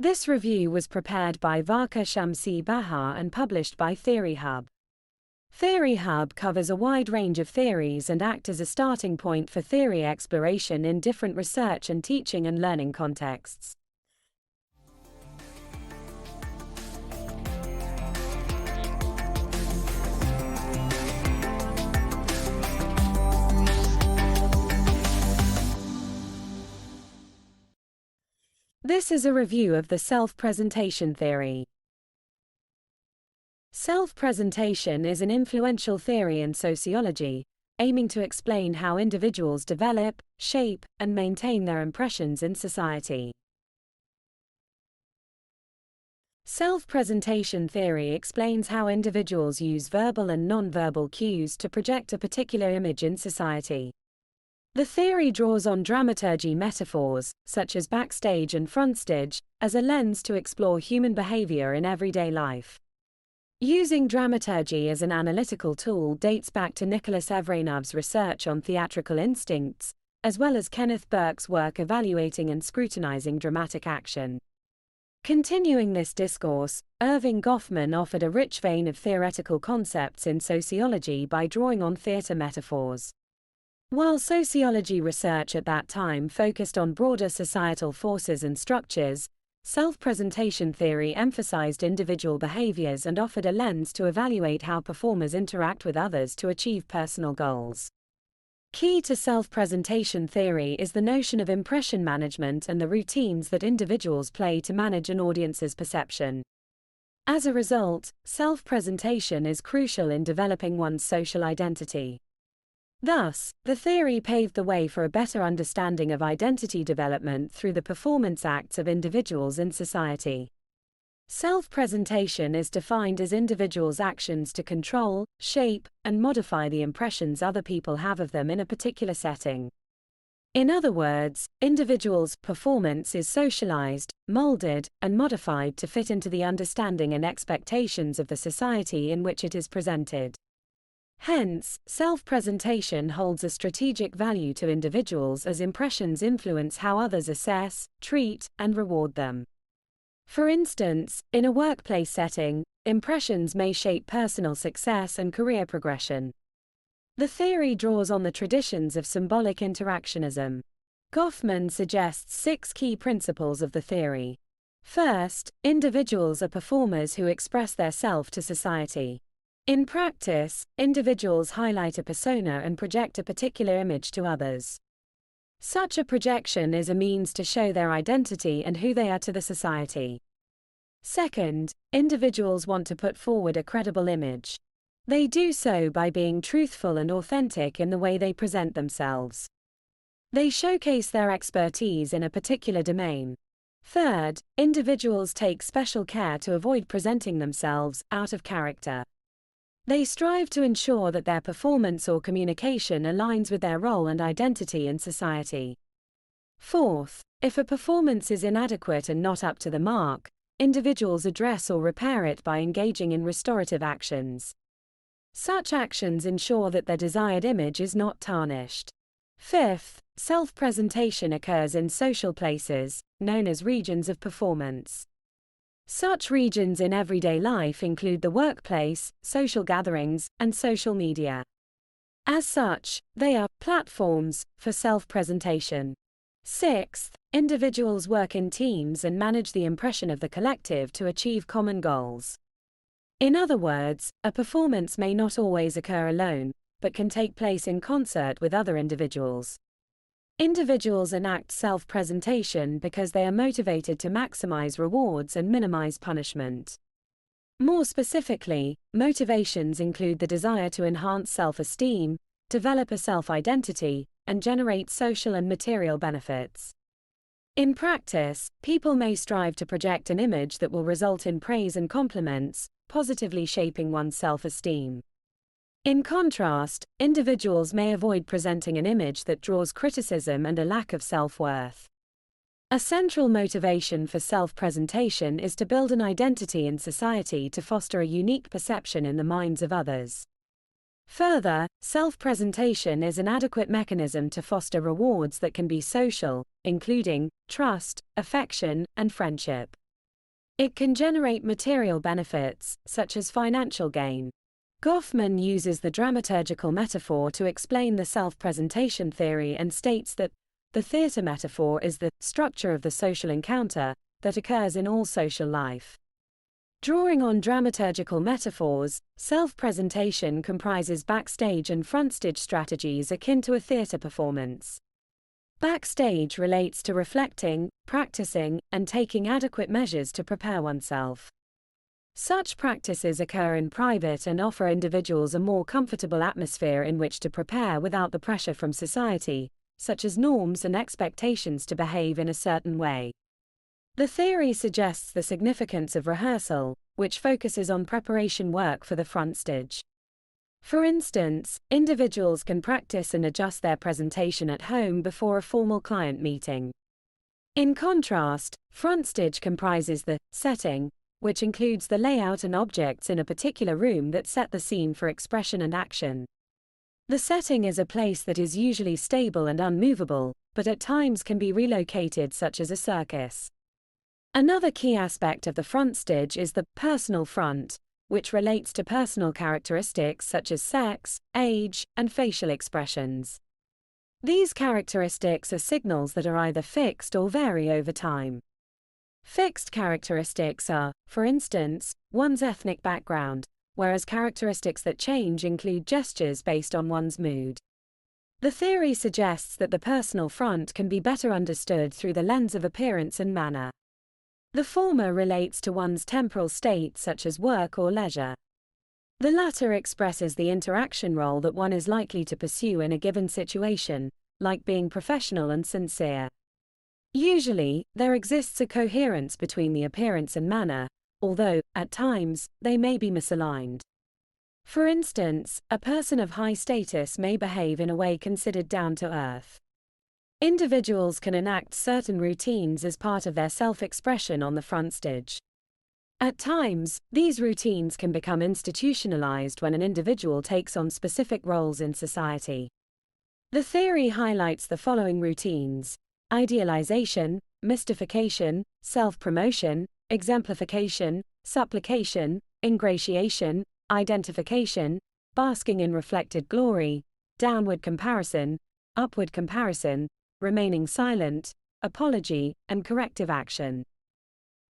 This review was prepared by Bahar and published by TheoryHub. TheoryHub covers a wide range of theories and acts as a starting point for theory exploration in different research and teaching and learning contexts. This is a review of the self-presentation theory. Self-presentation is an influential theory in sociology, aiming to explain how individuals develop, shape, and maintain their impressions in society. Self-presentation theory explains how individuals use verbal and non-verbal cues to project a particular image in society. The theory draws on dramaturgy metaphors, such as backstage and frontstage, as a lens to explore human behavior in everyday life. Using dramaturgy as an analytical tool dates back to Nicholas Evrenov's research on theatrical instincts, as well as Kenneth Burke's work evaluating and scrutinizing dramatic action. Continuing this discourse, Erving Goffman offered a rich vein of theoretical concepts in sociology by drawing on theater metaphors. While sociology research at that time focused on broader societal forces and structures, self-presentation theory emphasized individual behaviors and offered a lens to evaluate how performers interact with others to achieve personal goals. Key to self-presentation theory is the notion of impression management and the routines that individuals play to manage an audience's perception. As a result, self-presentation is crucial in developing one's social identity. Thus, the theory paved the way for a better understanding of identity development through the performance acts of individuals in society. Self-presentation is defined as individuals' actions to control, shape, and modify the impressions other people have of them in a particular setting. In other words, individuals' performance is socialized, molded, and modified to fit into the understanding and expectations of the society in which it is presented. Hence, self-presentation holds a strategic value to individuals as impressions influence how others assess, treat, and reward them. For instance, in a workplace setting, impressions may shape personal success and career progression. The theory draws on the traditions of symbolic interactionism. Goffman suggests 6 key principles of the theory. First, individuals are performers who express their self to society. In practice, individuals highlight a persona and project a particular image to others. Such a projection is a means to show their identity and who they are to the society. Second, individuals want to put forward a credible image. They do so by being truthful and authentic in the way they present themselves. They showcase their expertise in a particular domain. Third, individuals take special care to avoid presenting themselves out of character. They strive to ensure that their performance or communication aligns with their role and identity in society. Fourth, if a performance is inadequate and not up to the mark, individuals address or repair it by engaging in restorative actions. Such actions ensure that their desired image is not tarnished. Fifth, self-presentation occurs in social places, known as regions of performance. Such regions in everyday life include the workplace, social gatherings, and social media. As such, they are platforms for self-presentation. Sixth, individuals work in teams and manage the impression of the collective to achieve common goals. In other words, a performance may not always occur alone, but can take place in concert with other individuals. Individuals enact self-presentation because they are motivated to maximize rewards and minimize punishment. More specifically, motivations include the desire to enhance self-esteem, develop a self-identity, and generate social and material benefits. In practice, people may strive to project an image that will result in praise and compliments, positively shaping one's self-esteem. In contrast, individuals may avoid presenting an image that draws criticism and a lack of self-worth. A central motivation for self-presentation is to build an identity in society to foster a unique perception in the minds of others. Further, self-presentation is an adequate mechanism to foster rewards that can be social, including trust, affection, and friendship. It can generate material benefits, such as financial gain. Goffman uses the dramaturgical metaphor to explain the self-presentation theory and states that the theater metaphor is the structure of the social encounter that occurs in all social life. Drawing on dramaturgical metaphors, self-presentation comprises backstage and frontstage strategies akin to a theater performance. Backstage relates to reflecting, practicing, and taking adequate measures to prepare oneself. Such practices occur in private and offer individuals a more comfortable atmosphere in which to prepare without the pressure from society, such as norms and expectations to behave in a certain way. The theory suggests the significance of rehearsal, which focuses on preparation work for the front stage. For instance, individuals can practice and adjust their presentation at home before a formal client meeting. In contrast, front stage comprises the setting, which includes the layout and objects in a particular room that set the scene for expression and action. The setting is a place that is usually stable and unmovable, but at times can be relocated, such as a circus. Another key aspect of the front stage is the personal front, which relates to personal characteristics such as sex, age, and facial expressions. These characteristics are signals that are either fixed or vary over time. Fixed characteristics are, for instance, one's ethnic background, whereas characteristics that change include gestures based on one's mood. The theory suggests that the personal front can be better understood through the lens of appearance and manner. The former relates to one's temporal state, such as work or leisure. The latter expresses the interaction role that one is likely to pursue in a given situation, like being professional and sincere. Usually, there exists a coherence between the appearance and manner, although, at times, they may be misaligned. For instance, a person of high status may behave in a way considered down to earth. Individuals can enact certain routines as part of their self-expression on the front stage. At times, these routines can become institutionalized when an individual takes on specific roles in society. The theory highlights the following routines: idealization, mystification, self-promotion, exemplification, supplication, ingratiation, identification, basking in reflected glory, downward comparison, upward comparison, remaining silent, apology, and corrective action.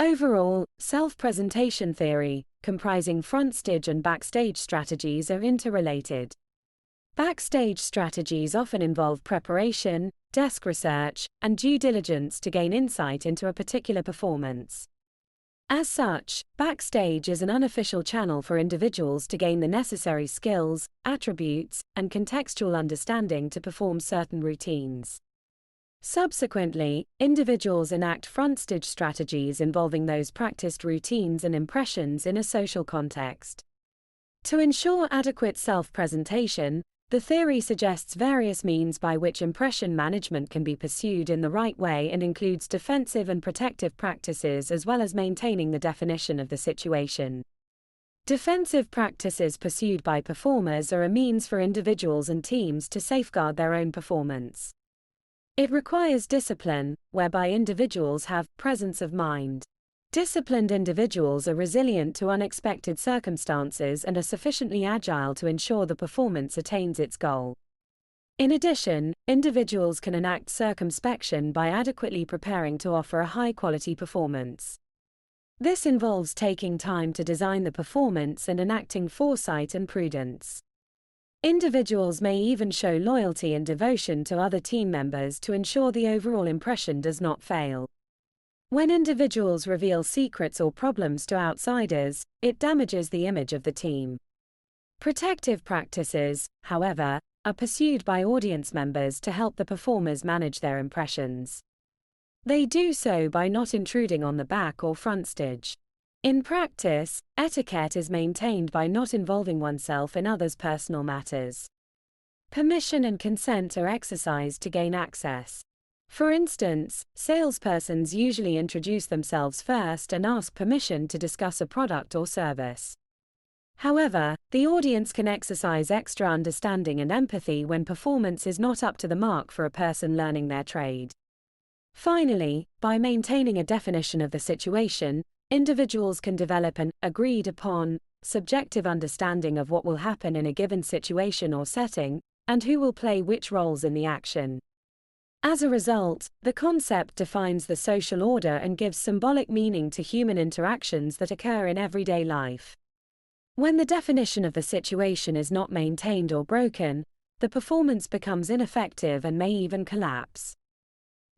Overall, self-presentation theory, comprising front-stage and backstage strategies, are interrelated. Backstage strategies often involve preparation, desk research, and due diligence to gain insight into a particular performance. As such, backstage is an unofficial channel for individuals to gain the necessary skills, attributes, and contextual understanding to perform certain routines. Subsequently, individuals enact front-stage strategies involving those practiced routines and impressions in a social context. To ensure adequate self-presentation, the theory suggests various means by which impression management can be pursued in the right way and includes defensive and protective practices as well as maintaining the definition of the situation. Defensive practices pursued by performers are a means for individuals and teams to safeguard their own performance. It requires discipline, whereby individuals have presence of mind. Disciplined individuals are resilient to unexpected circumstances and are sufficiently agile to ensure the performance attains its goal. In addition, individuals can enact circumspection by adequately preparing to offer a high-quality performance. This involves taking time to design the performance and enacting foresight and prudence. Individuals may even show loyalty and devotion to other team members to ensure the overall impression does not fail. When individuals reveal secrets or problems to outsiders, it damages the image of the team. Protective practices, however, are pursued by audience members to help the performers manage their impressions. They do so by not intruding on the back or front stage. In practice, etiquette is maintained by not involving oneself in others' personal matters. Permission and consent are exercised to gain access. For instance, salespersons usually introduce themselves first and ask permission to discuss a product or service. However, the audience can exercise extra understanding and empathy when performance is not up to the mark for a person learning their trade. Finally, by maintaining a definition of the situation, individuals can develop an agreed-upon, subjective understanding of what will happen in a given situation or setting, and who will play which roles in the action. As a result, the concept defines the social order and gives symbolic meaning to human interactions that occur in everyday life. When the definition of the situation is not maintained or broken, the performance becomes ineffective and may even collapse.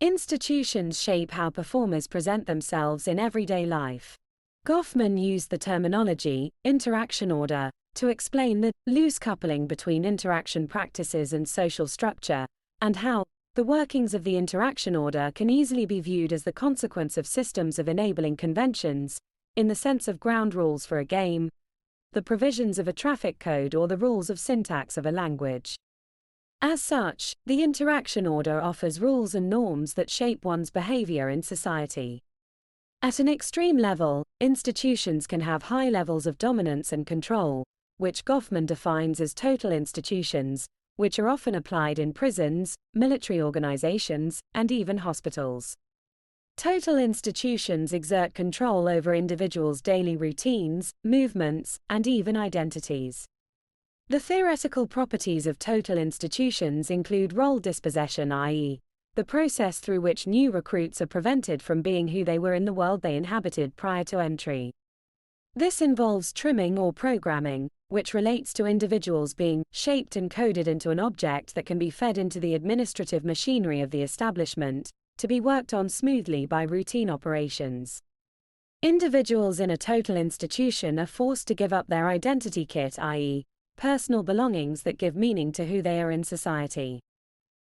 Institutions shape how performers present themselves in everyday life. Goffman used the terminology, interaction order, to explain the loose coupling between interaction practices and social structure, and how the workings of the interaction order can easily be viewed as the consequence of systems of enabling conventions, in the sense of ground rules for a game, the provisions of a traffic code, or the rules of syntax of a language. As such, the interaction order offers rules and norms that shape one's behavior in society. At an extreme level, institutions can have high levels of dominance and control, which Goffman defines as total institutions, which are often applied in prisons, military organizations, and even hospitals. Total institutions exert control over individuals' daily routines, movements, and even identities. The theoretical properties of total institutions include role dispossession, i.e., the process through which new recruits are prevented from being who they were in the world they inhabited prior to entry. This involves trimming or programming, which relates to individuals being shaped and coded into an object that can be fed into the administrative machinery of the establishment, to be worked on smoothly by routine operations. Individuals in a total institution are forced to give up their identity kit, i.e., personal belongings that give meaning to who they are in society.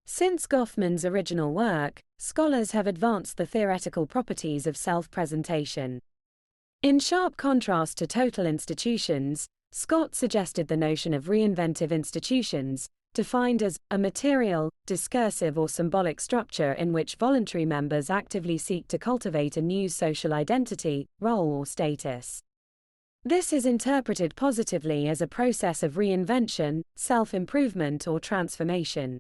Since Goffman's original work, scholars have advanced the theoretical properties of self-presentation. In sharp contrast to total institutions, Scott suggested the notion of reinventive institutions, defined as a material, discursive or symbolic structure in which voluntary members actively seek to cultivate a new social identity, role or status. This is interpreted positively as a process of reinvention, self-improvement or transformation.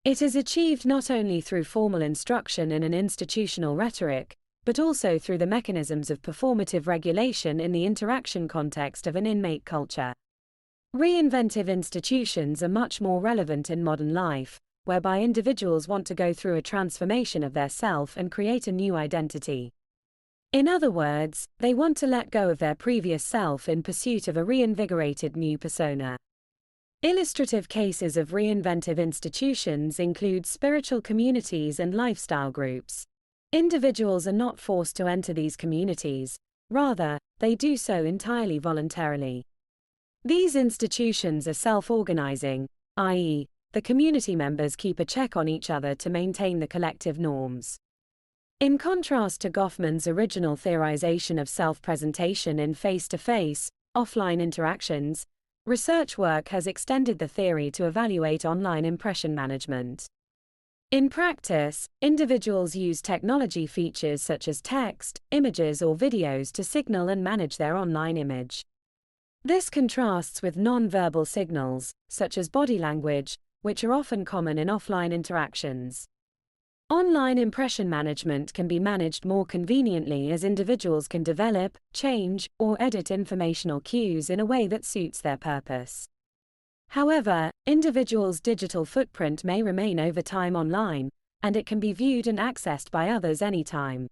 It is achieved not only through formal instruction in an institutional rhetoric, but also through the mechanisms of performative regulation in the interaction context of an inmate culture. Reinventive institutions are much more relevant in modern life, whereby individuals want to go through a transformation of their self and create a new identity. In other words, they want to let go of their previous self in pursuit of a reinvigorated new persona. Illustrative cases of reinventive institutions include spiritual communities and lifestyle groups. Individuals are not forced to enter these communities, rather, they do so entirely voluntarily. These institutions are self-organizing, i.e., the community members keep a check on each other to maintain the collective norms. In contrast to Goffman's original theorization of self-presentation in face-to-face, offline interactions, research work has extended the theory to evaluate online impression management. In practice, individuals use technology features such as text, images or videos to signal and manage their online image. This contrasts with non-verbal signals, such as body language, which are often common in offline interactions. Online impression management can be managed more conveniently as individuals can develop, change, or edit informational cues in a way that suits their purpose. However, individuals' digital footprint may remain over time online, and it can be viewed and accessed by others anytime.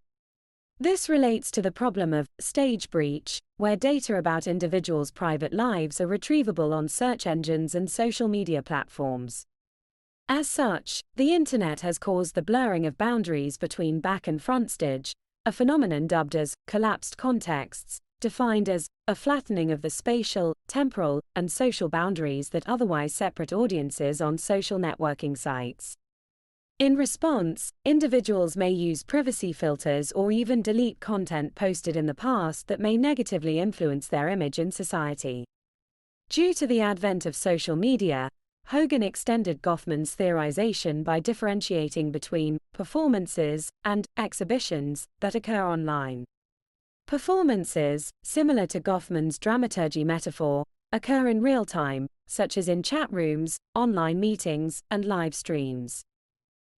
This relates to the problem of stage breach, where data about individuals' private lives are retrievable on search engines and social media platforms. As such, the Internet has caused the blurring of boundaries between back and front stage, a phenomenon dubbed as collapsed contexts, defined as a flattening of the spatial, temporal, and social boundaries that otherwise separate audiences on social networking sites. In response, individuals may use privacy filters or even delete content posted in the past that may negatively influence their image in society. Due to the advent of social media, Hogan extended Goffman's theorization by differentiating between performances and exhibitions that occur online. Performances, similar to Goffman's dramaturgy metaphor, occur in real time, such as in chat rooms, online meetings, and live streams.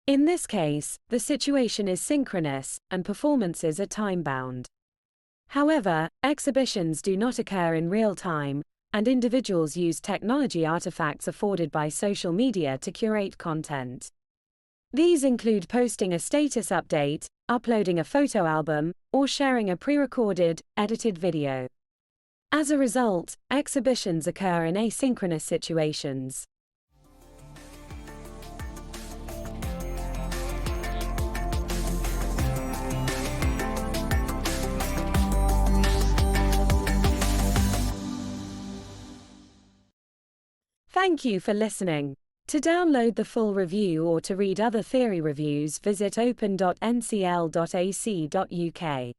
In this case, the situation is synchronous, and performances are time-bound. However, exhibitions do not occur in real time, and individuals use technology artifacts afforded by social media to curate content. These include posting a status update, uploading a photo album, or sharing a pre-recorded, edited video. As a result, exhibitions occur in asynchronous situations. Thank you for listening. To download the full review or to read other theory reviews, visit open.ncl.ac.uk.